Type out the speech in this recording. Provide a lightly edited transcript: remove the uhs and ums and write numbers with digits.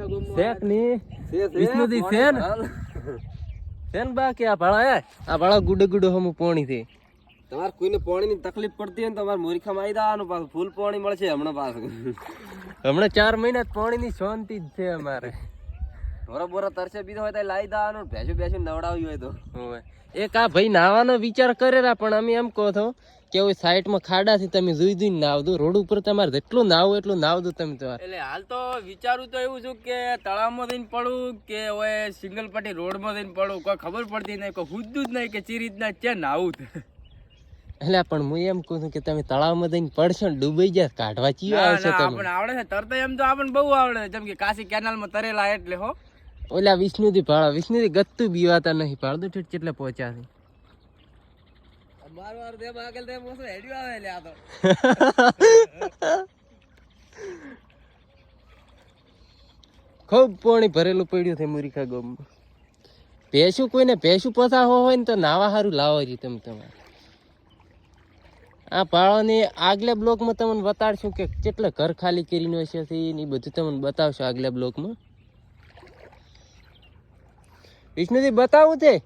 શેક ની વિષ્ણુદી fan fan બાકી આ ભાળા ગુડે ગુડે હમ પોણી થી તમારે કોઈને પાણીની તકલીફ પડતી હોય ને તમારે મોરીખામાં આવી જવાનું પાછું ફૂલ પાણી મળશે હમણાં પાછું હમણાં 4 મહિના પાણીની શાંતિ જ છે અમારે બરોબર તરસે બીજો હોય તો લાવી દેવાનું ભેંસું નવડાવ્યું હોય તો એક આ ભાઈ નાવાનો વિચાર કરેલા પણ અમે એમ કહો છો કે ઓય સાઈડમાં ખાડાથી તમે જોઈ નાવજો રોડ ઉપર તમારે જેટલું નાવું એટલું નાવજો તમે તો એટલે હાલ તો વિચારું તો એવું છું કે તળાવમાં જઈને પડું કે ઓય સિંગલ પટ્ટી રોડમાં જઈને પડું કોઈ ખબર પડતી નહીં કોઈ હુદ્દું જ નહીં કે ચી રીતના છે નાવું એટલે પણ હું એમ કહું છું કે તમે તળાવમાં જઈને પડશો ને ડૂબાઈ જાય કાઢવા ચીયો આવશે તમે આપણને આવડે છે તરતા એમ તો આપણને બહુ આવડે જેમ કે કાશી કેનાલમાં તરેલા એટલે હો ઓલા વિષ્ણુથી ભાળા વિષ્ણુથી ગત્તું બીવાતા નહીં પાડતું ઠીક કેટલે પહોંચ્યા છે મારવાર દે આગળ દે મોસો હેડ્યો આવે લે આ તો ખૂબ પાણી ભરેલું પડ્યું છે મુરીખા ગામમાં ભેંસું કોઈને ભેંસું પસા હોય ને તો નાવા સારું લાવો છે તમે તમારે આ પાળાની આગલા બ્લોકમાં તમને બતાડશું કે કેટલા ઘર ખાલી કરીને હશે એ બધું તમને બતાવશું આગલા બ્લોકમાં વિષ્ણુજી બતાવું તે